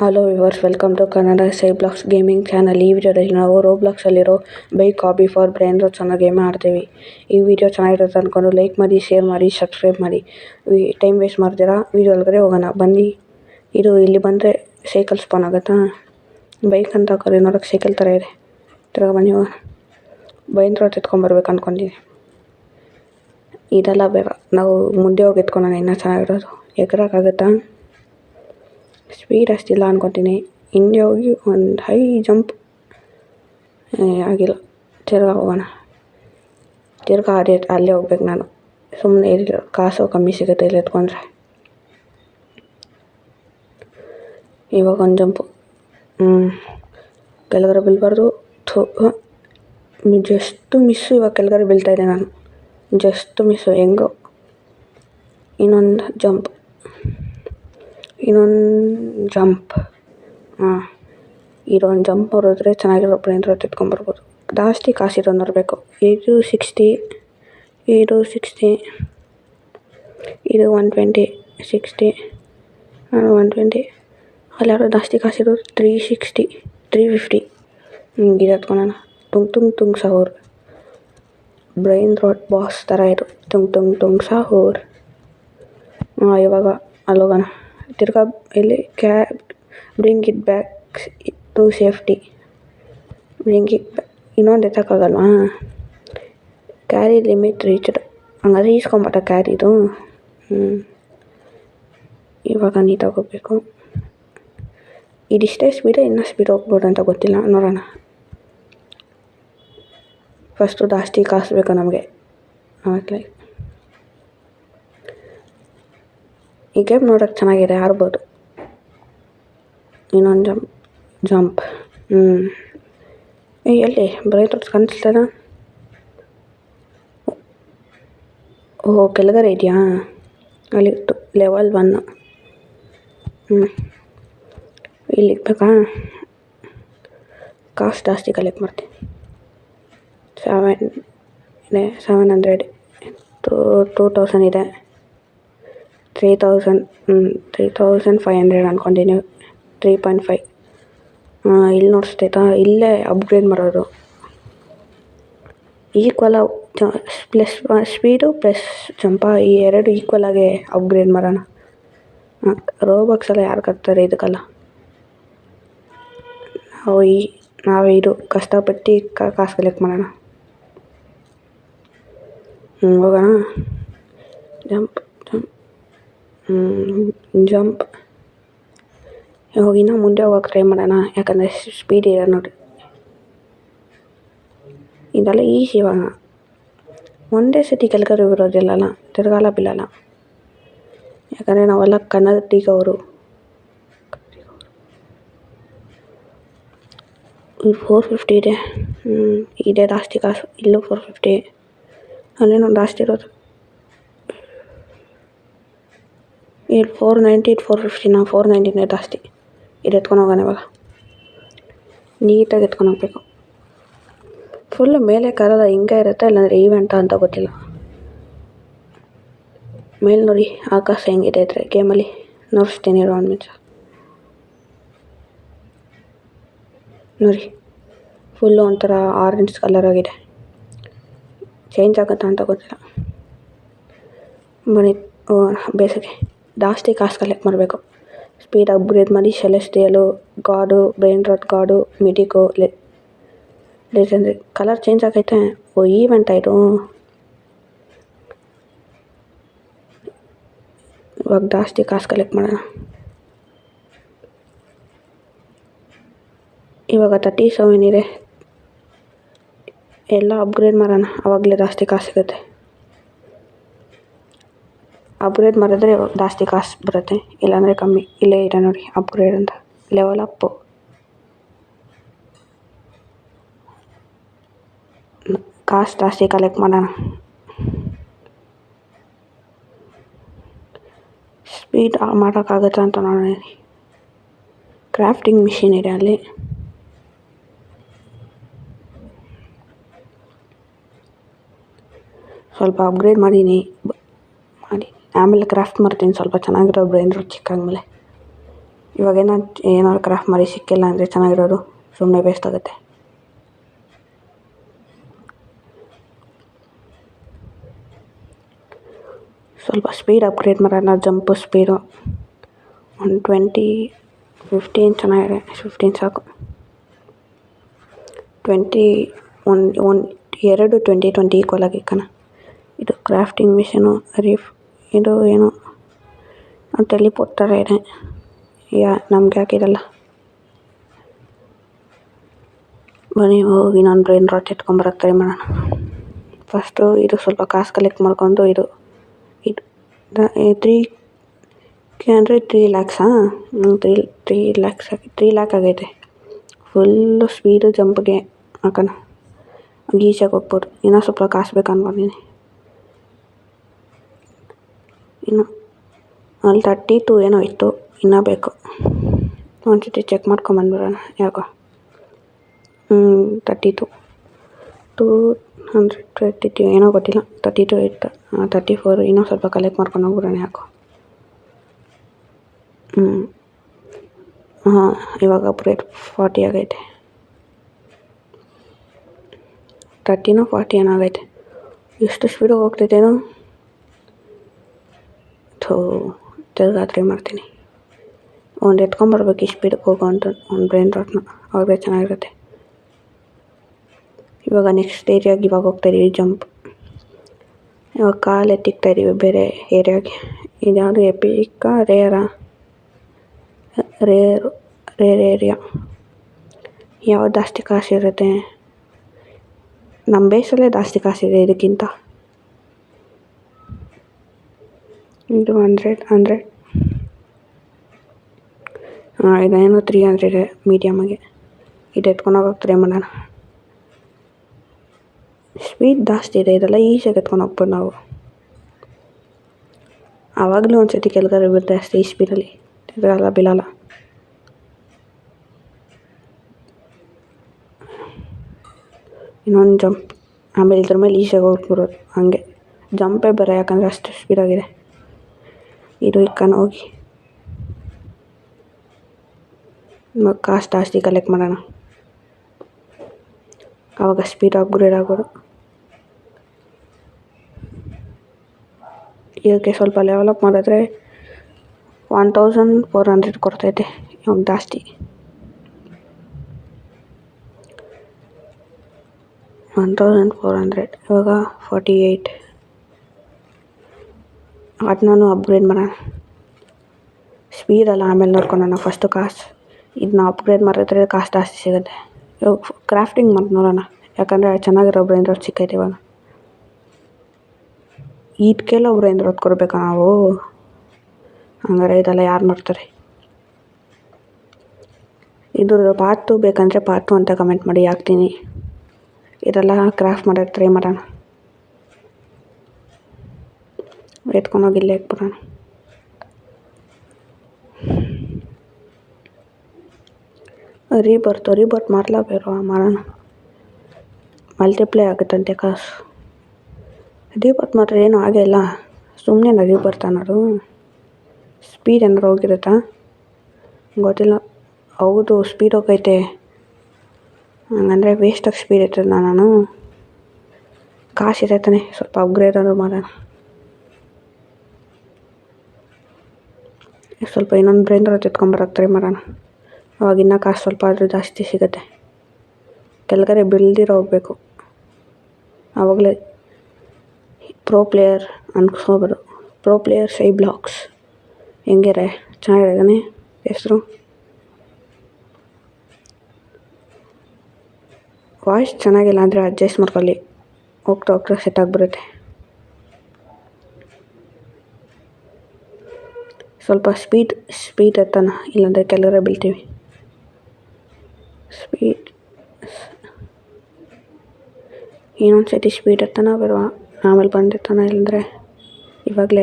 Hello viewers, welcome to Kannada ಸೈಬ್ಲಾಕ್ಸ್ gaming channel. ಈ ವಿಡಿಯೋದಲ್ಲಿ ನಾವು ರೋಬ್ಲಾಕ್ಸಲ್ಲಿರೋ bike copy for brain rots ಅನ್ನೋ ಗೇಮ್ ಆಡ್ತೀವಿ. ಈ ವಿಡಿಯೋ ಚೆನ್ನಾಗಿರುತ್ತೆ ಅಂದ್ಕೊಂಡು ಲೈಕ್ ಮಾಡಿ, ಶೇರ್ ಮಾಡಿ, ಸಬ್ಸ್ಕ್ರೈಬ್ ಮಾಡಿ. ಟೈಮ್ ವೇಸ್ಟ್ ಮಾಡ್ತೀರಾ, ವಿಡಿಯೋ ಒಳಗಡೆ ಹೋಗೋಣ ಬನ್ನಿ. ಇಲ್ಲಿ ಬಂದರೆ ಸೈಕಲ್ ಸ್ಪಾನ್ ಆಗುತ್ತಾ? ಬೈಕ್ ಅಂತ ಹಾಕೋರಿ, ನೋಡೋಕೆ ಸೈಕಲ್ ಥರ ಇದೆ. ತಿರ್ಗಾ ಬನ್ನಿ ಹೋಗೋಣ. ಬ್ರೈನ್ ರೋಟ್ ಎತ್ಕೊಂಬರ್ಬೇಕು ಅಂದ್ಕೊಂಡಿದ್ದೀನಿ. ಇದೆಲ್ಲ ಬೇಡ, ನಾವು ಮುಂದೆ ಹೋಗಿ ಎತ್ಕೊಳ್ಳೋಣ. ಇನ್ನೂ ಚೆನ್ನಾಗಿರೋದು. ಎಗರೋಕ್ಕಾಗುತ್ತಾ? ಸ್ಪೀಡ್ ಅಷ್ಟಿಲ್ಲ ಅನ್ಕೊತೀನಿ. ಹಿಂದೆ ಹೋಗಿ ಒಂದು ಹೈ ಜಂಪ್ ಆಗಿಲ್ಲ. ತಿರ್ಗಾ ಹೋಗೋಣ. ತಿರ್ಗಾ ಅಲ್ಲೇ ಹೋಗ್ಬೇಕು ನಾನು. ಸುಮ್ಮನೆ ಇಲ್ಲ, ಕಾಸು ಕಮ್ಮಿ ಸಿಗುತ್ತೆ ಇಲ್ಲಿ ಎತ್ಕೊಂಡ್ರೆ. ಇವಾಗ ಒಂದು ಜಂಪು. ಕೆಳಗಡೆ ಬೀಳ್ಬಾರ್ದು. Just miss. ಇವಾಗ ಕೆಳಗಡೆ ಬೀಳ್ತಾಯಿದ್ದೆ ನಾನು. Just miss. ಹೆಂಗೋ ಇನ್ನೊಂದು ಜಂಪ್. ಇದೊಂದು ಜಂಪ್ ಹೊರದ್ರೆ ಚೆನ್ನಾಗಿರೋ ಬ್ರೈನ್ ರೋಟ್ ಎತ್ಕೊಂಬರ್ಬೋದು. ಜಾಸ್ತಿ ಕಾಸಿರೋದು ನೋಡಬೇಕು. ಇದು 60, ಇದು 60, ಇದು 120, 60, 120. ಅಲ್ಲಿ ಯಾರೋ ಜಾಸ್ತಿ ಕಾಸಿರೋದು 360, 350. ಇದು ಎತ್ಕೊಳ್ಳೋಣ. Tung Sahur brain rot boss ಥರ ಇದು. Tung Sahur. ಇವಾಗ ಅಲ್ಲೋಗೋಣ. ತಿರ್ಗಾ ಇಲ್ಲಿ bring it back to safety. Bring it back. ಇನ್ನೊಂದು ಎತ್ತಕ್ಕಾಗಲ್ವಾ? Carry limit reached. ಹಂಗಾದ್ರೆ ಈಸ್ಕೊಂಬಟ್ಟ ಕ್ಯಾರಿದು. ಇವಾಗ ನೀಟಾಗಿ ಹೋಗ್ಬೇಕು. ಇದಿಷ್ಟೇ ಸ್ಪೀಡ್, ಇನ್ನೂ ಸ್ಪೀಡ್ ಹೋಗ್ಬೋದು ಅಂತ ಗೊತ್ತಿಲ್ಲ, ನೋಡೋಣ. ಫಸ್ಟು ಜಾಸ್ತಿ ಕಾಸು ಬೇಕು ನಮಗೆ. ಆಮೇಲೆ ಈ ಗೇಮ್ ನೋಡೋಕ್ಕೆ ಚೆನ್ನಾಗಿದೆ, ಆಡ್ಬೋದು. ಇನ್ನೊಂದು ಜಂಪ್. ಎಲ್ಲಿ ಬ್ರೈನ್ ರೋಟ್ ಕಾಣಿಸ್ತದ? ಓಹೋ, ಕೆಳಗಡೆ ಇದೆಯಾ? ಅಲ್ಲಿ ಲೆವೆಲ್ 1. ಇಲ್ಲಿ ಇಕ್ಬೇಕಾ? ಕಾಸು ಜಾಸ್ತಿ ಕಲೆಕ್ಟ್ ಮಾಡ್ತೀನಿ. 700, 2000 ಇದೆ. 3000, 3500 ಅಂದ್ಕೊಂಡಿನಿ. 3.5. ಇಲ್ಲಿ ನೋಡಿಸ್ತೈತಾ? ಇಲ್ಲೇ ಅಪ್ಗ್ರೇಡ್ ಮಾಡೋದು. ಈಕ್ವಲ್ ಪ್ಲಸ್ ಸ್ಪೀಡು ಪ್ಲಸ್ ಜಂಪ, ಈ ಎರಡು ಈಕ್ವಲ್ ಆಗಿ ಅಪ್ಗ್ರೇಡ್ ಮಾಡೋಣ. ರೋಬಾಕ್ಸೆಲ್ಲ ಯಾರು ಕಟ್ತಾರೆ ಇದಕ್ಕೆಲ್ಲ? ನಾವು ಇದು ಕಷ್ಟಪಟ್ಟು ಕಾಸು ಕಲೆಕ್ಟ್ ಮಾಡೋಣ. ಹೋಗೋಣ. ಜಂಪ್. ಇವಾಗ ಇನ್ನೂ ಮುಂದೆ ಹೋಗೋಕೆ ಟ್ರೈ ಮಾಡೋಣ, ಯಾಕಂದರೆ ಸ್ಪೀಡ್ ಇದೆ ನೋಡಿ. ಇದೆಲ್ಲ ಈಸಿ. ಇವಾಗ ಒಂದೇ ಸತಿ ಕೆಳಗಡೆ ಬರೋದಿಲ್ಲಲ್ಲ, ತಿರ್ಗಾಲ ಬೀಳಲ್ಲ. ಯಾಕಂದರೆ ನಾವೆಲ್ಲ ಕನ್ನಡಿಗವರು. ಇಲ್ಲಿ 450 ಇದೆ. ಇದೆ ಜಾಸ್ತಿ ಕಾಸು. ಇಲ್ಲೂ 450. ಅಲ್ಲೇನೋ ಜಾಸ್ತಿ ಇರೋದು. ಇಲ್ಲಿ 490, 450. 490 ಜಾಸ್ತಿ. ಇದು ಎತ್ಕೊಂಡು ಹೋಗೋಣ ಇವಾಗ. ನೀಟಾಗಿ ಎತ್ಕೊಂಡು ಹೋಗ್ಬೇಕು. ಫುಲ್ಲು ಮೇಲೆ ಕಾರಲ್ಲ, ಹಿಂಗೆ ಇರುತ್ತೆ. ಇಲ್ಲಾಂದರೆ ಈವೆಂಟ ಅಂತ ಗೊತ್ತಿಲ್ಲ. ಮೇಲೆ ನೋಡಿ ಆಕಾಶ ಹೆಂಗಿದೆ ಇದ್ರೆ ಗೇಮಲ್ಲಿ. ನೋಡಿಸ್ತೀನಿ ಇರೋ ಒಂದು ನಿಮಿಷ. ನೋಡಿ, ಫುಲ್ಲು ಒಂಥರ ಆರೆಂಜ್ ಕಲರ್ ಆಗಿದೆ. ಚೇಂಜ್ ಆಗುತ್ತಾ ಅಂತ ಗೊತ್ತಿಲ್ಲ. ಬನ್ನಿ ಬೇಸಿಗೆ ಜಾಸ್ತಿ ಕಾಸು ಕಲೆಕ್ಟ್ ಮಾಡಬೇಕು. ಸ್ಪೀಡ್ ಅಪ್ಗ್ರೇಡ್ ಮಾಡಿ ಸೆಲೆಸ್ಟಿಯಲು, ಗಾಡು, ಬ್ರೈನ್ ರೋಟ್ ಗಾಡು, ಮಿಟಿಕೋ, ಲೆಜೆಂಡ್ರಿ. ಕಲರ್ ಚೇಂಜ್ ಆಗೈತೆ. ಈವೆಂಟ್ ಆಯಿತು. ಇವಾಗ ಜಾಸ್ತಿ ಕಾಸು ಕಲೆಕ್ಟ್ ಮಾಡೋಣ. ಇವಾಗ 37 ಇದೆ. ಎಲ್ಲ ಅಪ್ಗ್ರೇಡ್ ಮಾಡೋಣ, ಆವಾಗಲೇ ಜಾಸ್ತಿ ಕಾಸು ಸಿಗುತ್ತೆ. ಅಪ್ಗ್ರೇಡ್ ಮಾಡಿದ್ರೆ ಜಾಸ್ತಿ ಕಾಸು ಬರುತ್ತೆ, ಇಲ್ಲಾಂದರೆ ಕಮ್ಮಿ. ಇಲ್ಲೇ ಇದೆ ನೋಡಿ ಅಪ್ಗ್ರೇಡ್ ಅಂತ. ಲೆವೆಲ್ ಅಪ್ಪು. ಕಾಸು ಜಾಸ್ತಿ ಕಲೆಕ್ಟ್ ಮಾಡೋಣ. ಸ್ಪೀಡ್ ಮಾಡೋಕ್ಕಾಗತ್ತಾ ಅಂತ ನೋಡೋಣ. ಕ್ರಾಫ್ಟಿಂಗ್ ಮಿಷಿನ್ ಇದೆ ಅಲ್ಲಿ. ಸ್ವಲ್ಪ ಅಪ್ಗ್ರೇಡ್ ಮಾಡಿ ಆಮೇಲೆ ಕ್ರಾಫ್ಟ್ ಮಾಡ್ತೀನಿ. ಸ್ವಲ್ಪ ಚೆನ್ನಾಗಿರೋ ಬ್ರೈನ್ ರೋಟ್ ಚಿಕ್ಕಾದ್ಮೇಲೆ ಏನಾದ್ರು ಕ್ರಾಫ್ಟ್ ಮಾಡಿ ಸಿಕ್ಕಿಲ್ಲ ಅಂದರೆ ಚೆನ್ನಾಗಿರೋದು ಸುಮ್ಮನೆ ವೇಸ್ಟ್ ಆಗುತ್ತೆ. ಸ್ವಲ್ಪ ಸ್ಪೀಡ್ ಅಪ್ಗ್ರೇಡ್ ಮಾಡೋಣ. ಜಂಪ್ ಸ್ಪೀಡು ಒಂದು 15 ಚೆನ್ನಾಗಿದೆ. 15 ಸಾಕು. 20 ಎರಡು 20 ಈಕ್ವಲ್ ಆಗಿ ಇಕ್ಕಣ. ಇದು ಕ್ರಾಫ್ಟಿಂಗ್ ಮಿಷನು ಇದು ಏನು ಟೆಲಿಪೋರ್ಟ್ ಥರ ಇದೆ. ನಮ್ಗೆ ಹಾಕಿರಲ್ಲ. ಬನ್ನಿ ಹೋಗಿ ನಾನು ಬ್ರೈನ್ ರಾಟ್ ಎತ್ಕೊಂಬರಕ್ಕೆ ಟ್ರೈ ಮಾಡೋಣ. ಫಸ್ಟು ಇದು ಸ್ವಲ್ಪ ಕಾಸು ಕಲೆಕ್ಟ್ ಮಾಡ್ಕೊಂಡು ಇದು 3 ಲ್ಯಾಕ್ಸಾ 3 ಲ್ಯಾಕ್ಸ್ 3 ಲ್ಯಾಕ್ ಆಗೈತೆ. ಫುಲ್ಲು ಸ್ಪೀಡು ಜಂಪ್ಗೆ ಹಾಕೋಣ. ಈಸಿಯಾಗಿ ಹೋಗ್ಬೋದು. ಇನ್ನೂ ಸ್ವಲ್ಪ ಕಾಸು ಬೇಕು ಅನ್ಕೊಂಡಿನಿ. ಇನ್ನು ಅಲ್ಲಿ 32 ಏನೋ ಇತ್ತು, ಇನ್ನೂ ಬೇಕು. ಒಂದ್ಸತಿ ಚೆಕ್ ಮಾಡ್ಕೊಂಬಂದ್ಬಿಡೋಣ. ಯಾಕೋ 32 232 ಏನೋ ಗೊತ್ತಿಲ್ಲ. 32 ಇತ್ತು, 34 ಇನ್ನೂ ಸ್ವಲ್ಪ ಕಲೆಕ್ಟ್ ಮಾಡ್ಕೊಂಡು ಹೋಗ್ಬಿಡೋಣ. ಯಾಕೋ ಇವಾಗ ಅಪ್ಗ್ರೇಡ್ 40 ಆಗೈತೆ. 30 40 ಏನಾಗೈತೆ. ಎಷ್ಟು ಸ್ಪೀಡಾಗಿ ಹೋಗ್ತೈತೇನೋ. ತಿರ್ಗಾ ಟ್ರೈ ಮಾಡ್ತೀನಿ. ಒಂದು ಎತ್ಕೊಂಬರ್ಬೇಕು ಈ ಸ್ಪೀಡಿಗೆ ಹೋಗೋ ಅಂತ ಒಂದು ಬ್ರೈನ್ ರಾಟ್ನ. ಅವಾಗಲೇ ಚೆನ್ನಾಗಿರುತ್ತೆ. ಇವಾಗ ನೆಕ್ಸ್ಟ್ ಏರಿಯಾಗೆ ಇವಾಗ ಹೋಗ್ತಾಯಿದ್ದೀವಿ. ಜಂಪ್ ಇವಾಗ ಕಾಲು ಎತ್ತಿಕ್ತಾಯಿದ್ದೀವಿ ಬೇರೆ ಏರಿಯಾಗೆ. ಇದ್ಯಾವುದು ಎಪಿಕಾ ರೇರ್ ಏರಿಯಾ. ಯಾವ್ದು ಜಾಸ್ತಿ ಕಾಸಿರುತ್ತೆ? ನಮ್ಮ ಬೇಸಲ್ಲೇ ಜಾಸ್ತಿ ಕಾಸಿದೆ ಇದಕ್ಕಿಂತ. ಇದು 100 ಇದೇನೋ 300 ಮೀಡಿಯಮ್ಗೆ. ಇದು ಎತ್ಕೊಂಡು ಹೋಗೋಕೆ ಟ್ರೈ ಮಾಡೋಣ. ಸ್ಪೀಡ್ ಜಾಸ್ತಿ ಇದೆ. ಇದೆಲ್ಲ ಈಸಿಯಾಗಿ ಎತ್ಕೊಂಡು ಹೋಗ್ಬೋದು ನಾವು. ಆವಾಗಲೂ ಒಂದು ಸತಿ ಕೆಳಗಡೆ ಬಿದ್ದೆ ಅಷ್ಟೇ ಈ ಸ್ಪೀಡಲ್ಲಿ. ಇದೆಲ್ಲ ಬೀಳಲ್ಲ. ಇನ್ನೊಂದು ಜಂಪ್, ಆಮೇಲೆ ಇದ್ರ ಮೇಲೆ ಈಸಿಯಾಗಿ ಹೋಗ್ಬಿಡೋದು ಹಾಗೆ. ಜಂಪೇ ಬೇರೆ, ಯಾಕಂದರೆ ಅಷ್ಟು ಸ್ಪೀಡಾಗಿದೆ. ಇದು ಇಕ್ಕನ ಹೋಗಿ ಇವಾಗ ಕಾಸು ಜಾಸ್ತಿ ಕಲೆಕ್ಟ್ ಮಾಡೋಣ. ಆವಾಗ ಸ್ಪೀಡ್ ಅಪ್ಗ್ರೇಡ್ ಆಗೋದು. ಇದಕ್ಕೆ ಸ್ವಲ್ಪ ಲೆವೆಲಪ್ ಮಾಡಿದ್ರೆ 1400 ಕೊಡ್ತೈತೆ. ಇವಾಗ ಜಾಸ್ತಿ 1400. ಇವಾಗ 48. ಅದನ್ನೂ ಅಪ್ಗ್ರೇಡ್ ಮಾಡೋಣ. ಸ್ಪೀಡಲ್ಲ ಆಮೇಲೆ ನೋಡ್ಕೊಳ್ಳೋಣ. ಫಸ್ಟು ಕಾಸು. ಇದನ್ನ ಅಪ್ಗ್ರೇಡ್ ಮಾಡಿದ್ರೆ ಕಾಸು ಜಾಸ್ತಿ ಸಿಗುತ್ತೆ. ಇವಾಗ ಕ್ರಾಫ್ಟಿಂಗ್ ಮಾಡಿ ನೋಡೋಣ. ಯಾಕಂದರೆ ಚೆನ್ನಾಗಿರೋ ಬ್ರೈನ್ ರಾಟ್ ಸಿಕ್ಕೈತೆ ಇವಾಗ. ಇದಕ್ಕೆಲ್ಲ ಬ್ರೈನ್ ರಾಟ್ ಕೊಡಬೇಕಾ ನಾವು? ಹಂಗಾರೆ ಇದೆಲ್ಲ ಯಾರು ಮಾಡ್ತಾರೆ? ಇದು ಪಾರ್ಟ್ 2 ಬೇಕಂದರೆ ಪಾರ್ಟ್ 2 ಅಂತ ಕಮೆಂಟ್ ಮಾಡಿ, ಹಾಕ್ತೀನಿ. ಇದೆಲ್ಲ ಕ್ರಾಫ್ಟ್ ಮಾಡೋಕ್ಕೆ ಟ್ರೈ ಮಾಡೋಣ. ಎತ್ಕೊಂಡೋಗಿ ಇಲ್ಲೇ ಹಾಕ್ಬಿಡೋಣ. ರೀಬರ್ತ್ ಮಾಡೋಣ. ಮಲ್ಟಿಪ್ಲೈ ಆಗುತ್ತಂತೆ ಕಾಸು. ರೀಬರ್ತ್ ಮಾತ್ರ ಏನೂ ಆಗೇ ಇಲ್ಲ. ಸುಮ್ಮನೆ ರೀಬರ್ತ್ ಅನ್ನೋದು. ಸ್ಪೀಡ್ ಏನಾರು ಹೋಗಿರುತ್ತಾ ಗೊತ್ತಿಲ್ಲ. ಹೌದು, ಸ್ಪೀಡ್ ಹೋಗೈತೆ. ಹಂಗಂದರೆ ವೇಸ್ಟಾಗಿ ಸ್ಪೀಡ್ ಇರ್ತದೆ. ನಾನು ಕಾಸು ಇರೈತಾನೆ, ಸ್ವಲ್ಪ ಅಪ್ಗ್ರೇಡ್ ಆದರೂ ಮಾಡೋಣ. ಸ್ವಲ್ಪ ಇನ್ನೊಂದು ಬ್ರೈನ್ ರಾಟ್ ಎತ್ಕೊಂಬರಕ್ಕೆ ಟ್ರೈ ಮಾಡೋಣ. ಅವಾಗ ಇನ್ನೂ ಕಾಸು ಸ್ವಲ್ಪ ಆದರೂ ಜಾಸ್ತಿ ಸಿಗುತ್ತೆ. ಕೆಳಗಡೆ ಬೆಳೆದಿರೋ ಹೋಗಬೇಕು. ಆವಾಗಲೇ ಪ್ರೋ ಪ್ಲೇಯರ್ ಅನ್ಸ್ಕೋಬೋದು. ಪ್ರೋ ಪ್ಲೇಯರ್ ಸೈಬ್ಲಾಕ್ಸ್ ಹೆಂಗಿರೆ ಚೆನ್ನಾಗಿದ್ದಾನೆ ಹೆಸರು. ವಾಯ್ಸ್ ಚೆನ್ನಾಗಿಲ್ಲ ಅಂದರೆ ಅಡ್ಜಸ್ಟ್ ಮಾಡ್ಕೊಳ್ಳಿ. ಹೋಗ್ತಾ ಸೆಟ್ ಆಗಿಬಿಡುತ್ತೆ. ಸ್ವಲ್ಪ ಸ್ಪೀಡ್ ಎತ್ತೋಣ, ಇಲ್ಲಾಂದರೆ ಕೆಳಗಡೆ ಬೀಳ್ತೀವಿ. ಸ್ಪೀಡ್ ಇನ್ನೊಂದು ಸತಿ ಸ್ಪೀಡ್ ಎತ್ತೋಣ ಬರುವ, ಆಮೇಲೆ ಬಂದಿರ್ತಾನ. ಇಲ್ಲಾಂದರೆ ಇವಾಗಲೇ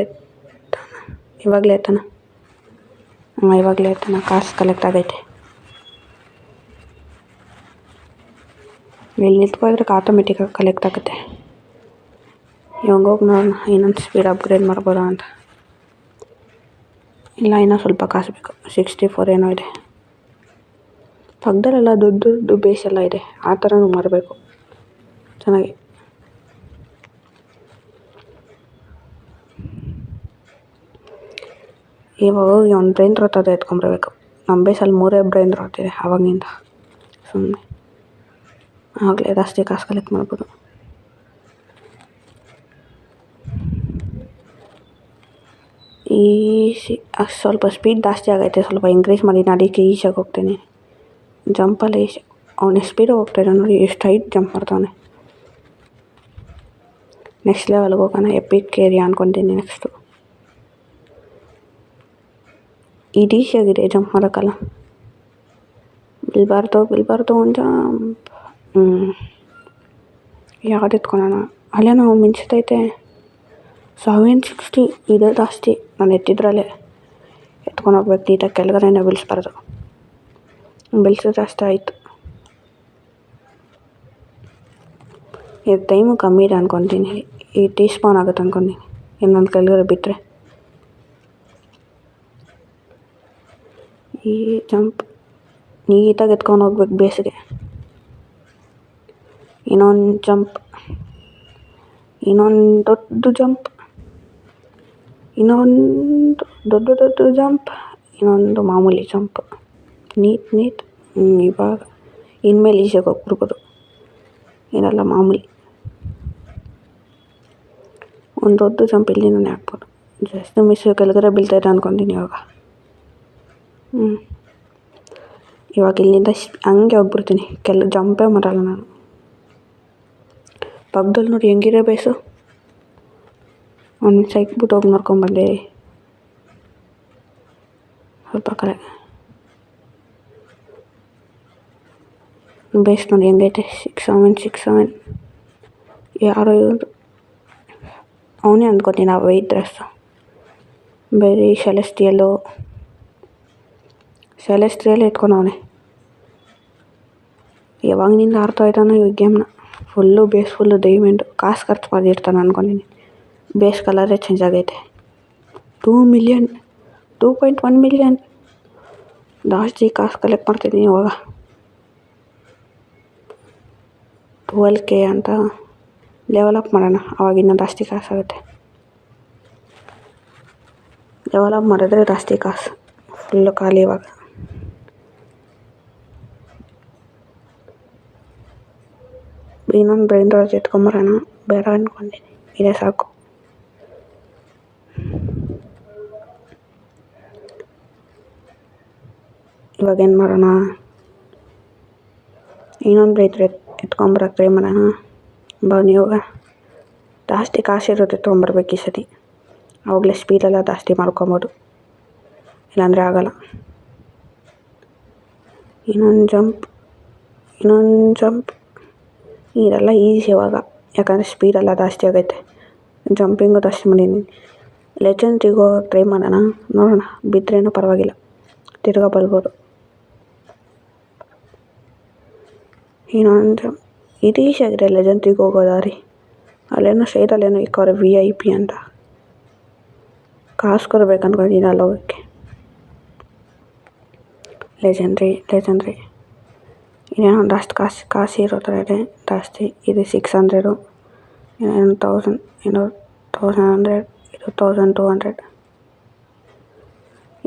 ಎತ್ತೋಣ. ಇವಾಗಲೇ ಎತ್ತೋಣ. ಕಾಸು ಕಲೆಕ್ಟ್ ಆಗೈತೆ. ಇಲ್ಲಿ ನಿಂತ್ಕೋದ್ರೆ ಆಟೋಮೆಟಿಕ್ಕಾಗಿ ಕಲೆಕ್ಟ್ ಆಗುತ್ತೆ. ಇವಾಗ ಹೋಗಿ ನೋಡೋಣ ಇನ್ನೊಂದು ಸ್ಪೀಡ್ ಅಪ್ಗ್ರೇಡ್ ಮಾಡ್ಬೋದಾ ಅಂತ. ಇಲ್ಲ ಇನ್ನೂ ಸ್ವಲ್ಪ ಕಾಸು ಬೇಕು. 64 ಏನೋ ಇದೆ. ಪಕ್ಕದಲ್ಲೆಲ್ಲ ದೊಡ್ಡ ದೊಡ್ಡ ಬೇಸ್ ಎಲ್ಲ ಇದೆ. ಆ ಥರನೂ ಮಾರಬೇಕು ಚೆನ್ನಾಗಿ. ಇವಾಗ ಹೋಗಿ ಒಂದು ಬ್ರೈನ್ ರೋತ್ ಅದು ಎತ್ಕೊಂಬರ್ಬೇಕು. ನಮ್ಮ ಬೇಸಲ್ಲಿ 3 ಬ್ರೈನ್ ರೋತ್ ಇದೆ ಆವಾಗಿನಿಂದ. ಸುಮ್ಮನೆ ಆಗಲೇ ಜಾಸ್ತಿ ಕಾಸು ಕಲೆಕ್ಟ್ ಮಾಡ್ಬೋದು. ಸ್ವಲ್ಪ ಸ್ಪೀಡ್ ಜಾಸ್ತಿ ಆಗೈತೆ, ಸ್ವಲ್ಪ ಇನ್ಕ್ರೀಸ್ ಮಾಡಿ. ಅದಕ್ಕೆ ಈಸಿಯಾಗಿ ಹೋಗ್ತೀನಿ. ಜಂಪಲ್ಲಿ ಈಸಿ. ಅವ್ನು ಎಷ್ಟು ಸ್ಪೀಡಾಗಿ ಹೋಗ್ತಾಯಿದ್ದಾನೆ ನೋಡಿ, ಎಷ್ಟು ಹೈಟ್ ಜಂಪ್ ಮಾಡ್ತಾವನೆ. ನೆಕ್ಸ್ಟ್ ಲೆವೆಲ್ಗೆ ಹೋಗೋಣ. ಎಪಿಕ್ ಏರಿಯಾ ಅಂದ್ಕೊತೀನಿ ನೆಕ್ಸ್ಟು. ಇದು ಈಸಿಯಾಗಿದೆ ಜಂಪ್ ಮಾಡೋಕ್ಕಲ್ಲ. ಬೀಳ್ಬಾರ್ದು ಒಂದು ಜಂಪ್. ಯಾವ್ದು ಎತ್ಕೊಳ್ಳೋಣ? ಅಲ್ಲೇನೋ ಮಿಂಚ್ತೈತೆ. 760 ಇದೆ ಜಾಸ್ತಿ. ನಾನು ಎತ್ತಿದ್ರಲ್ಲೇ ಎತ್ಕೊಂಡು ಹೋಗ್ಬೇಕು ನೀಟಾಗಿ. ಕೆಳಗಡೆನೇ ಬೀಳಿಸ್ಬಾರ್ದು. ಬೀಳ್ಸೋದು ಜಾಸ್ತಿ ಆಯಿತು. ಇದು ಟೈಮು ಕಮ್ಮಿ ಇದೆ ಅಂದ್ಕೊತೀನಿ. ಈ ಟೀಸ್ಪಾನ್ ಆಗುತ್ತೆ ಅಂದ್ಕೊತೀನಿ ಇನ್ನೊಂದು ಕೆಳಗಡೆ ಬಿಟ್ಟರೆ. ಈ ಜಂಪ್ ನೀಟಾಗಿ ಎತ್ಕೊಂಡು ಹೋಗ್ಬೇಕು ಬೇಸಿಗೆ. ಇನ್ನೊಂದು ಜಂಪ್, ಇನ್ನೊಂದು ದೊಡ್ಡ ಜಂಪ್, ಇನ್ನೊಂದು ದೊಡ್ಡ ಜಂಪ್, ಇನ್ನೊಂದು ಮಾಮೂಲಿ ಜಂಪ್. ನೀಟ್. ಇವಾಗ ಇನ್ಮೇಲೆ ಈಸಿಯಾಗಿ ಹೋಗ್ಬಿಡ್ಬೋದು. ಇದೆಲ್ಲ ಮಾಮೂಲಿ. ಒಂದು ದೊಡ್ಡ ಜಂಪ್ ಇಲ್ಲಿಂದನೇ ಹಾಕ್ಬೋದು. ಜಸ್ಟ್ ಮಿಸ್ ಕೆಳಗಡೆ ಬೀಳ್ತಾಯಿದ್ದೆ ಅಂದ್ಕೊತೀನಿ ಇವಾಗ. ಇವಾಗ ಇಲ್ಲಿಂದ ಹಂಗೆ ಹೋಗ್ಬಿಡ್ತೀನಿ. ಜಂಪೇ ಮಾಡಲ್ಲ ನಾನು. ಪಕ್ಕದಲ್ಲಿ ನೋಡಿ ಹೆಂಗಿದೆ ಬೇಸು. ಒಂದು ಸೈಕ್ಬಿಟ್ಟು ಹೋಗಿ ನೋಡ್ಕೊಂಬಂದೆ. ಸ್ವಲ್ಪ ಕಡೆ ಬೇಸ್ ನೋಡಿ ಹೆಂಗೈತೆ. 6'7" ಯಾರೋ ಇವರು ಅವನೇ ಅಂದ್ಕೊತೀನಿ. ಆ ವೈಟ್ ಡ್ರೆಸ್ಸು ಬೇರೆ ಸೆಲೆಸ್ಟಿಯಲ್ ಎತ್ಕೊಂಡವನೆ. ಯಾವಾಗಿನಿಂದ ಆಡ್ತಾ ಇದ್ದಾನೋ ಈ ಗೇಮ್ನ. Full base full diamond. ಕಾಸು ಖರ್ಚು ಮಾಡಿರ್ತಾನೆ ಅಂದ್ಕೊಂಡಿನಿ. ಬೇಸ್ ಕಲರೇ ಚೇಂಜ್ ಆಗೈತೆ. 2 ಮಿಲಿಯನ್, 2.1 ಮಿಲಿಯನ್ ಜಾಸ್ತಿ ಕಾಸು ಕಲೆಕ್ಟ್ ಮಾಡ್ತಿದ್ದೀನಿ ಇವಾಗ. 12K ಅಂತ ಲೆವೆಲಪ್ ಮಾಡೋಣ. ಅವಾಗಿನ್ನೂ ಜಾಸ್ತಿ ಕಾಸಾಗುತ್ತೆ. ಲೆವೆಲಪ್ ಮಾಡಿದ್ರೆ ಜಾಸ್ತಿ ಕಾಸು. ಫುಲ್ಲು ಖಾಲಿ ಇವಾಗ. ಇನ್ನೊಂದು ಬ್ರೈನ್ ರೋಜ್ ಎತ್ಕೊಂಬರೋಣ. ಬೇಡ ಅಂದ್ಕೊಂಡಿನಿ. ಇದೇ ಸಾಕು. ಇವಾಗ ಏನು ಮಾಡೋಣ? ಇನ್ನೊಂದು ಬ್ರೈನ್ ಎತ್ಕೊಂಬರಕ್ಕೆ ಟ್ರೈ ಮಾಡೋಣ. ಬನ್ನಿ ಇವಾಗ ಜಾಸ್ತಿ ಕಾಸಿರೋದು ಎತ್ಕೊಂಬರ್ಬೇಕು ಈ ಸತಿ. ಆವಾಗಲೇ ಸ್ಪೀಡೆಲ್ಲ ಜಾಸ್ತಿ ಮಾಡ್ಕೊಬೋದು. ಇಲ್ಲಾಂದರೆ ಆಗೋಲ್ಲ. ಇನ್ನೊಂದು ಜಂಪ್. ಇದೆಲ್ಲ ಈಸಿ ಇವಾಗ, ಯಾಕಂದರೆ ಸ್ಪೀಡೆಲ್ಲ ಜಾಸ್ತಿ ಆಗೈತೆ. ಜಂಪಿಂಗು ಜಾಸ್ತಿ ಮಾಡಿದ್ದೀನಿ. ಲೆಜೆಂಡ್ರಿಗೂ ಟ್ರೈ ಮಾಡೋಣ. ನೋಡೋಣ, ಬಿದ್ದರೇನೂ ಪರವಾಗಿಲ್ಲ, ತಿರ್ಗಾ ಬರ್ಬೋದು. ಇನ್ನೊಂದು ಜಂಪ್. ಇದು ಈಸಿಯಾಗಿದೆ ಲೆಜೆಂಡ್ರಿಗೆ ಹೋಗೋ ದಾರಿ. ಅಲ್ಲೇನೋ ಸೈಡಲ್ಲೇನೋ ಇಕ್ಕವ್ರೆ VIP ಅಂತ. ಕಾಸು ಕೊಡ್ಬೇಕು ಅಂದ್ಕೊಂಡಿದ್ದೀನಿ ಅಲ್ಲಿ ಹೋಗೋಕ್ಕೆ. ಲೆಜೆಂಡ್ರಿ ಇನ್ನೇನೋ ಜಾಸ್ತಿ ಕಾಸು ಇರೋ ಥರ ಇದೆ ಜಾಸ್ತಿ. ಇದು 600, 1000, 1100, ಇದು 1200.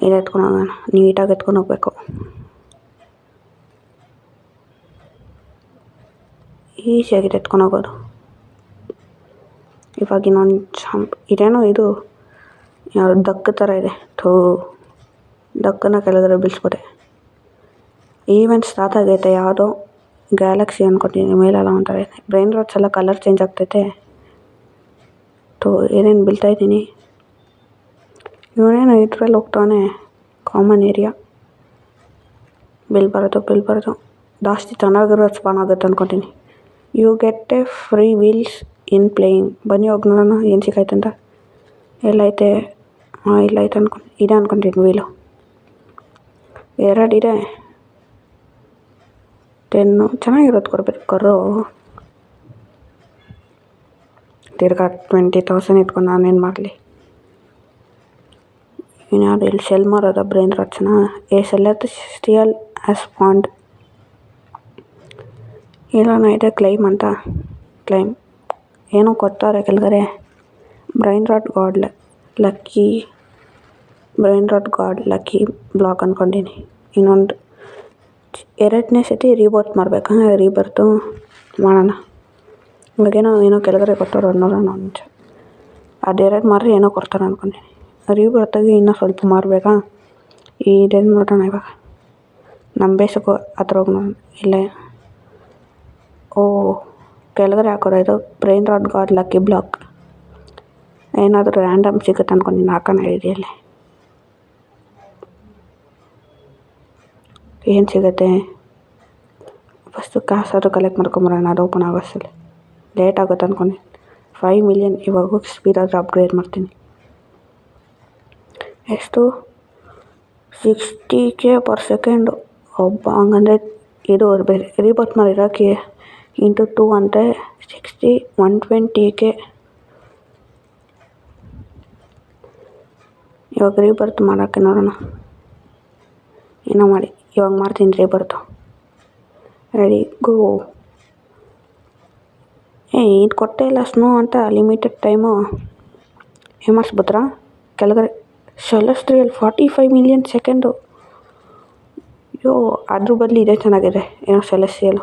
ಇದು ಎತ್ಕೊಂಡು ಹೋಗೋಣ. ನೀಟಾಗಿ ಎತ್ಕೊಂಡು ಹೋಗ್ಬೇಕು. ಈಸಿಯಾಗಿದೆ ಎತ್ಕೊಂಡು ಹೋಗೋದು. ಇವಾಗ ಇನ್ನೊಂದು ಜಂಪ್. ಇದೇನೋ ಇದು ಯಾವುದು ಡಕ್ ಥರ ಇದೆ. ಡಕ್ಕನ್ನು ಕೆಳಗಡೆ ಬೀಳಿಸ್ಬಿಟ್ಟೆ. ಈವೆಂಟ್ ಸ್ಟಾರ್ಟ್ ಆಗೈತೆ. ಯಾವುದೋ ಗ್ಯಾಲಕ್ಸಿ ಅಂದ್ಕೊತೀನಿ. ಮೇಲೆಲ್ಲ ಒಂಥರ ಇದೆ. ಬ್ರೈನ್ ರೋಟ್ಸ್ ಎಲ್ಲ ಕಲರ್ ಚೇಂಜ್ ಆಗ್ತೈತೆ. ಏನೇನು ಬೀಳ್ತಾಯಿದ್ದೀನಿ. ಇವನೇನು ಇದ್ರಲ್ಲಿ ಹೋಗ್ತಾನೆ. Common area. ಬೀಳ್ಬಾರ್ದು. ಜಾಸ್ತಿ ಚೆನ್ನಾಗಿರೋದು ಸ್ಪಾನ್ ಆಗುತ್ತೆ ಅಂದ್ಕೊತೀನಿ. You get a free wheels in playing. ಬನ್ನಿ ಹೋಗಿ ನೋಡೋಣ ಏನು ಸಿಕ್ಕೈತೆ ಅಂತ. ಎಲ್ಲೈತೆ? ಇಲ್ಲೈತೆ ಇದೆ ಅಂದ್ಕೊಂತೀನಿ ವೀಲು. 2 ಇದೆ. 10 ಚೆನ್ನಾಗಿರೋದು ಕೊಡ್ಬೇಕು. ಕರ್ರು ತಿರ್ಗಾ 20,000 ಎತ್ಕೊಂಡು ನಾನೇನು ಮಾಡಲಿ. ಇನ್ಯಾರು ಇಲ್ಲಿ ಸೆಲ್ ಮಾಡೋದ ಬ್ರೈನ್ ರಾಟ್ಸ್ನ. ಎ ಸೆಲೆಸ್ಟಿಯಲ್ ಹ್ಯಾಸ್ ಫೌಂಡ್ ಇಲ್ಲನ ಇದೆ ಕ್ಲೈಮ್ ಅಂತ. ಕ್ಲೈಮ್ ಏನೋ ಕೊಡ್ತಾರೆ ಕೆಳಗಡೆ. Brain rot god lucky block ಅಂದ್ಕೊಂಡಿನಿ. ಇನ್ನೊಂದು 2ನೇ ಸತಿ ರೀಬರ್ತ್ ಮಾಡಬೇಕಾ. ರೀಬರ್ತು ಮಾಡೋಣ. ಇವಾಗೇನೋ ಕೆಳಗಡೆ ಕೊಟ್ಟವ್ರು ನೋಡೋಣ ಒಂದು ನಿಮಿಷ. ಅದು ಮಾರಿ ಏನೋ ಕೊಡ್ತಾರೆ ಅಂದ್ಕೊಂಡಿನಿ. ರೀಬರ್ತಾಗಿ ಇನ್ನೂ ಸ್ವಲ್ಪ ಮಾರಬೇಕಾ. ಇದೇನು ನೋಡೋಣ ಇವಾಗ. ನಮ್ಮ ಬೇಸಕ್ಕೂ ಹತ್ರ ಹೋಗಿ ನೋಡೋಣ. ಇಲ್ಲೇ ಕೆಳಗಡೆ ಹಾಕೋರ ಇದು brain rot god lucky block. ಏನಾದರೂ ರ್ಯಾಂಡಮ್ ಸಿಗುತ್ತೆ ಅಂದ್ಕೊಂಡಿನಿ. ಹಾಕೋಣ ಐಡಿಯಲ್ಲಿ ಏನು ಸಿಗುತ್ತೆ. ಫಸ್ಟು ಕಾಸಾದರೂ ಕಲೆಕ್ಟ್ ಮಾಡ್ಕೊಂಬರೋಣ. ಅದು ಓಪನ್ ಆಗೋಷ್ಟರಲ್ಲಿ ಲೇಟ್ ಆಗುತ್ತೆ ಅಂದ್ಕೊಂಡು 5 ಮಿಲಿಯನ್ ಇವಾಗ ಹೋಗಿ ಸ್ಪೀಡಾದರೂ ಅಪ್ಗ್ರೇಡ್ ಮಾಡ್ತೀನಿ. ಎಷ್ಟು 60K/ಸೆಕೆಂಡು. ಹಂಗಂದರೆ ಇದು ರೀಬರ್ತ್ ಮಾಡಿರೋಕ್ಕೆ ಇಂಟು 2 ಅಂದರೆ 60 120K. ಇವಾಗ ರೀಬರ್ತ್ ಮಾಡೋಕ್ಕೆ ನೋಡೋಣ. ಏನೋ ಮಾಡಿ ಇವಾಗ ಮಾಡ್ತೀನಿ ರೀಬರ್ತು. ರೆಡಿ ಗೋ. ಇದು ಕೊಟ್ಟೇ ಇಲ್ಲ ಸ್ನೋ ಅಂತ ಲಿಮಿಟೆಡ್ ಟೈಮು. ಏಮಾರಿಸ್ಬಿಟ್ರಾ ಕೆಳಗಡೆ. Celestial 45 million second. ಅದ್ರ ಬದಲು ಇದೇ ಚೆನ್ನಾಗಿದೆ. ಏನೋ ಸೆಲೆಸ್ಟಿಯಲು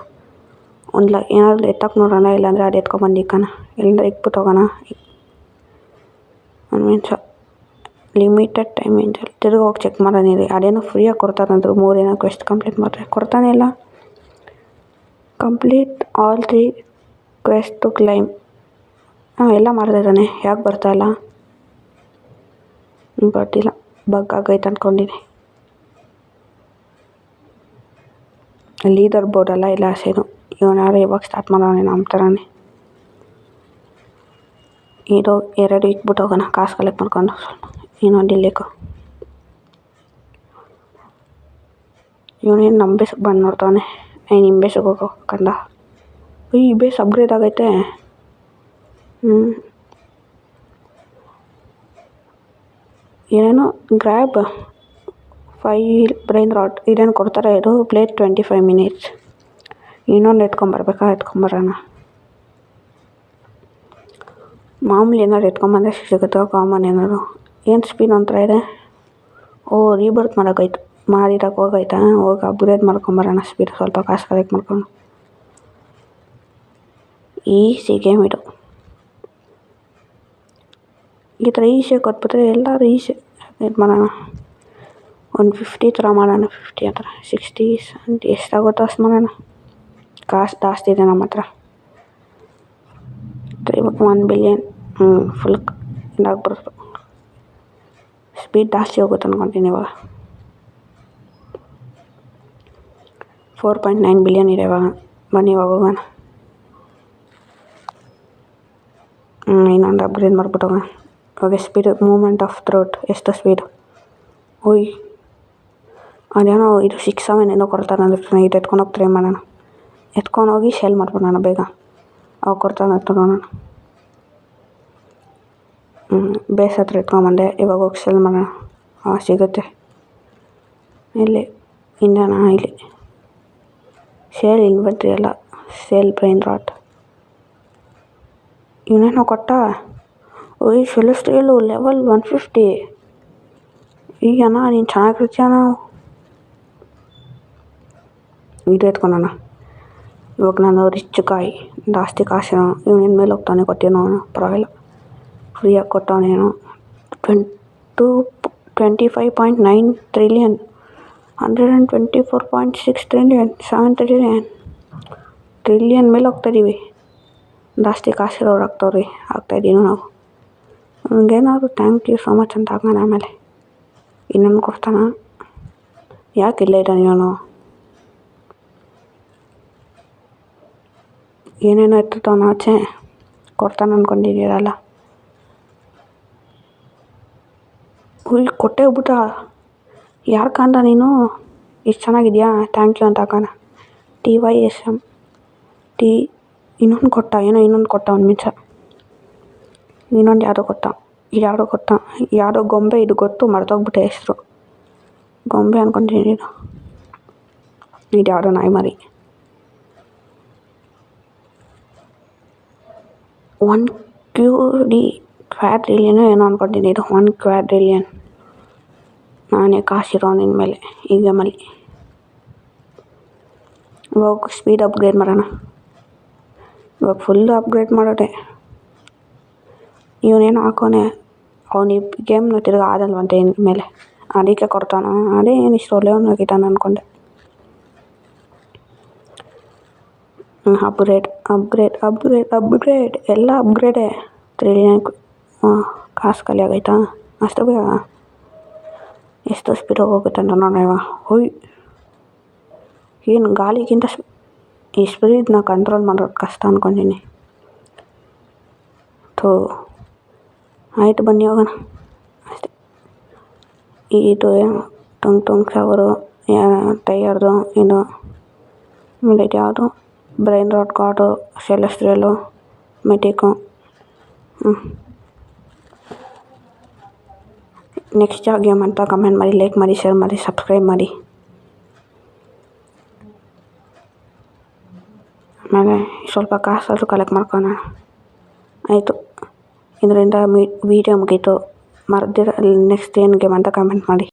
ಏನಾದರೂ ಎತ್ತಕ್ಕೆ ನೋಡೋಣ. ಇಲ್ಲಾಂದರೆ ಅದು ಎತ್ಕೊಂಬಂದು ಇಕ್ಕೋಣ. ಇಲ್ಲಿಂದ ಇಕ್ಬಿಟ್ಟು ಹೋಗೋಣ. ಒಂದು ನಿಮಿಷ. ಲಿಮಿಟೆಡ್ ಟೈಮ್ ಇಂಟಲ್ಲಿ ತಿರ್ಗಿ ಹೋಗಿ ಚೆಕ್ ಮಾಡೋಣ. ಅದೇನೋ ಫ್ರೀಯಾಗಿ ಕೊಡ್ತಾರಂದ್ರು 3 ಏನೋ ಕ್ವೆಸ್ಟ್ ಕಂಪ್ಲೀಟ್ ಮಾಡಿದ್ರೆ. ಕೊಡ್ತಾನೆ ಇಲ್ಲ. Complete all 3 quest to claim. ಎಲ್ಲ ಮಾಡ್ತಿದ್ದಾನೆ. ಯಾಕೆ ಬರ್ತಾಯಿಲ್ಲ. ಬರ್ತಿಲ್ಲ. ಬಗ್ ಆಗೈತೆ ಅಂದ್ಕೊಂಡಿನಿ. ಲೀಡರ್ ಬೋರ್ಡಲ್ಲ ಇಲ್ಲ ಹಸೇನು. ಇವನಾರು ಇವಾಗ ಸ್ಟಾರ್ಟ್ ಮಾಡೋಣ ನಮ್ಮ ಥರನೇ. ಇದು 2 ಇಕ್ಬಿಟ್ಟು ಹೋಗೋಣ. ಕಾಸು ಕಲೆಕ್ಟ್ ಮಾಡ್ಕೊಂಡು ಸ್ವಲ್ಪ. ಇನ್ನೊಂದು ಇಲ್ಲಿಕು. ಇವನೇನು ನಮ್ಮ ಬೇಸಕ್ಕೆ ಬಂದು ನೋಡ್ತಾನೆ. ನಿಮ್ಮ ಬೇಸಕ್ಕೆ ಹೋಗೋ ಕಂದ. ಈ ಬೇಸ್ ಅಪ್ಗ್ರೇಡ್ ಆಗೈತೆ. ಏನೇನೋ ಗ್ರ್ಯಾಬ್ 5 ಬ್ರೈನ್ ರಾಟ್. ಇದೇನು ಕೊಡ್ತಾರೆ. ಇದು ಪ್ಲೇಟ್ 25 ಮಿನಿಟ್ಸ್. ಇನ್ನೊಂದು ಎತ್ಕೊಂಬರ್ಬೇಕಾ. ಎತ್ಕೊಂಬರೋಣ. ಮಾಮೂಲಿ ಏನಾದ್ರು ಎತ್ಕೊಂಬಂದರೆ ಸಿಗುತ್ತೋ ಕಾಮನ್ ಏನಾದ್ರು. ಏನು ಸ್ಪಿನ್ ಒಂಥರ ಇದೆ. ರೀಬರ್ತ್ ಮಾಡೋಕ್ಕಾಯ್ತು. ಮಾಡಿರೋಕೆ ಹೋಗೈತಾ. ಹೋಗಿ ಅಪ್ಗ್ರೇಡ್ ಮಾಡ್ಕೊಂಬರೋಣ. ಸ್ಪೀಡ್ ಸ್ವಲ್ಪ ಕಾಸು ಕಲೆಕ್ಟ್ ಮಾಡ್ಕೊಂಡು. ಈಸಿ ಗೇಮ್ ಇದು. ಈ ಥರ ಈಸಿಯಾಗಿ ಕೊಟ್ಬಿಟ್ರೆ ಎಲ್ಲರೂ ಈಸಿ ಇದು ಮಾಡೋಣ. ಒಂದು 50 ಥರ ಮಾಡೋಣ. 50 ಆ ಥರ 60 70 ಎಷ್ಟಾಗುತ್ತೋ ಅಷ್ಟು ಮಾಡೋಣ. ಕಾಸು ಜಾಸ್ತಿ ಇದೆ ನಮ್ಮ ಹತ್ರ. 1 ಬಿಲಿಯನ್ ಫುಲ್ ಇದಾಗ್ಬಿಡ್ತು. ಸ್ಪೀಡ್ ಜಾಸ್ತಿ ಹೋಗುತ್ತೆ ಅಂದ್ಕೊತೀನಿ ಇವಾಗ. 4.9 ಬಿಲಿಯನ್ ಇದೆ ಇವಾಗ. ಬನ್ನಿ ಇವಾಗ ಹೋಗೋಣ. ಇನ್ನೊಂದು ಅಪ್ಗ್ರೇಡ್ ಮಾಡ್ಬಿಟ್ಟು ಹೋಗೋಣ. ಇವಾಗ ಸ್ಪೀಡ್ ಮೂಮೆಂಟ್ ಆಫ್ ಥ್ರೋಟ್. ಎಷ್ಟು ಸ್ಪೀಡು. ಅದೇನೋ ಇದು 6-7 ಏನೋ ಕೊಡ್ತಾರೆ ಅಂದ್ರೆ ಇದು ಎತ್ಕೊಂಡೋಗಿ ಟ್ರೈ ಮಾಡೋಣ. ಎತ್ಕೊಂಡೋಗಿ ಶೆಲ್ ಮಾಡ್ಬಿಡೋಣ ಬೇಗ. ಅವಾಗ ಕೊಡ್ತಾನೆ ನೋಡೋಣ. ಬೇಸ್ ಹತ್ರ ಎತ್ಕೊಂಬಂದೆ. ಇವಾಗ ಹೋಗಿ ಶೆಲ್ ಮಾಡೋಣ. ಸಿಗುತ್ತೆ. ಇಲ್ಲಿ ಇಂಡನ ಇಲ್ಲಿ ಸೇಲ್ ಇನ್ವೆಂಟ್ರಿ ಅಲ್ಲ. Sale brain rot. ಇವನೇನೋ ಕೊಟ್ಟ. Celestial level 150. ಈಗಣ್ಣ ನೀನು ಚೆನ್ನಾಗಿರ್ತೀಯಣ್ಣ. ಇದು ಎತ್ಕೊಳೋಣ. ಇವಾಗ ನಾನು ರಿಚ್ ಗಾಯ್. ಜಾಸ್ತಿ ಕಾಸು. ಇವನಿನ ಮೇಲೆ ಹೋಗ್ತಾನೆ. ಕೊಟ್ಟೇನೋ ಪರವಾಗಿಲ್ಲ. ಫ್ರೀಯಾಗಿ ಕೊಟ್ಟವನೇನೋ. 25.9 ಟ್ರಿಲಿಯನ್ 124.6 ಟ್ರಿಲಿಯನ್ 7 ಟ್ರಿಲಿಯನ್ ಮೇಲೆ ಹೋಗ್ತಾಯಿದ್ದೀವಿ. ಜಾಸ್ತಿ ಕಾಸಿರೋರು ಆಗ್ತಾಯಿದ್ದೀವಿ ನಾವು. ನನಗೇನಾದ್ರು ಥ್ಯಾಂಕ್ ಯು ಸೊ ಮಚ್ ಅಂತ ಹಾಕೋಣ. ಆಮೇಲೆ ಇನ್ನೊಂದು ಕೊಡ್ತಾನ. ಯಾಕೆ ಇಲ್ಲೇ ಇದ್ದಾನೆ ಇವನು. ಏನೇನೋ ಎತ್ತುತ್ತಾನ ಆಚೆ. ಕೊಡ್ತಾನೆ ಅಂದ್ಕೊಂಡಿದ್ದೀರಲ್ಲ. ಕೊಟ್ಟೇ ಹೋಗ್ಬಿಟ್ಟ. ಯಾರು ಕಾಂದ ನೀನು. ಇಷ್ಟು ಚೆನ್ನಾಗಿದೆಯಾ. ಥ್ಯಾಂಕ್ ಯು ಅಂತ ಹಾಕೋಣ. TYSM ಇನ್ನೊಂದು ಕೊಟ್ಟ. ಇನ್ನೊಂದು ಕೊಟ್ಟ. ಒಂದು ನಿಮಿಷ. ಇನ್ನೊಂದು ಯಾವುದೋ ಕೊಟ್ಟ. ಇದು ಯಾವುದೋ ಗೊತ್ತಾ, ಯಾವುದೋ ಗೊಂಬೆ, ಇದು ಗೊತ್ತು ಮರ್ತೋಗ್ಬಿಟ್ಟೆ ಹೆಸರು. ಗೊಂಬೆ ಅನ್ಕೊಂತೀನಿ ಇದು. ಇದು ಯಾವುದೋ ನಾಯಿ ಮರಿ. 1 ಕ್ವಾಡ್ರಿಲಿಯನ್ ಏನೋ ಅನ್ಕೊಂತೀನಿ ಇದು. 1 ಕ್ವಾಡ್ರಿಲಿಯನ್. ನಾನೇ ಕಾಸಿರೋ ನಿನ್ನ ಮೇಲೆ ಈ ಗೇಮಲ್ಲಿ. ಇವಾಗ ಸ್ಪೀಡ್ ಅಪ್ಗ್ರೇಡ್ ಮಾಡೋಣ. ಇವಾಗ ಫುಲ್ಲು ಅಪ್ಗ್ರೇಡ್ ಮಾಡೋದೆ. ಇವನೇನು ಹಾಕೋನೆ, ಅವನು ಈ ಗೇಮ್ನ ತಿರ್ಗಿ ಆಡಲ್ವಂತೆ ಇನ್ಮೇಲೆ, ಅದಕ್ಕೆ ಕೊಡ್ತಾನ. ಅದೇ ಏನು ಇಷ್ಟು ಒಳ್ಳೆಯವನಾಗಿದ್ದಾನೆ ಅಂದ್ಕೊಂಡೆ. ಅಪ್ಗ್ರೇಡ್ ಎಲ್ಲ ಅಪ್ಗ್ರೇಡೇ. ಟ್ರಿಲಿಯನ್ ಕಾಸು ಖಾಲಿ ಆಗೈತಾ ಅಷ್ಟು ಬೇಗ? ಎಷ್ಟು ಸ್ಪೀಡಾಗಿ ಹೋಗುತ್ತೆ ಅಂತ ನೋಡೋಣ. ಹೊಯ್, ಏನು ಗಾಳಿಗಿಂತ ಈ ಸ್ಪೀಡ್ನ ಕಂಟ್ರೋಲ್ ಮಾಡೋದು ಕಷ್ಟ ಅಂದ್ಕೊಂತೀನಿ. ಆಯಿತು ಬನ್ನಿ ಹೋಗೋಣ ಅಷ್ಟೇ. ಇದು ಟುಂಗ್ ಸವರು ಟೈಯರ್ದು ಇದು. ಆಮೇಲೆ ಇದು ಯಾವುದು, ಬ್ರೈನ್ ರಾಟ್ ಗಾಡು, ಸೆಲೆಸ್ಟ್ರಿಯಲು, ಮೆಟಿಕು. ನೆಕ್ಸ್ಟ್ ಯಾವ ಗೇಮ್ ಅಂತ ಕಮೆಂಟ್ ಮಾಡಿ, ಲೈಕ್ ಮಾಡಿ, ಶೇರ್ ಮಾಡಿ, ಸಬ್ಸ್ಕ್ರೈಬ್ ಮಾಡಿ. ಆಮೇಲೆ ಸ್ವಲ್ಪ ಕಾಸಾದರೂ ಕಲೆಕ್ಟ್ ಮಾಡ್ಕೊಳ್ಳೋಣ. ಆಯಿತು, ಇದರಿಂದ ವೀಡಿಯೋ ಮುಗೀತು. ನೆಕ್ಸ್ಟ್ ಏನು ಗೇಮ್ ಅಂತ ಕಮೆಂಟ್ ಮಾಡಿ.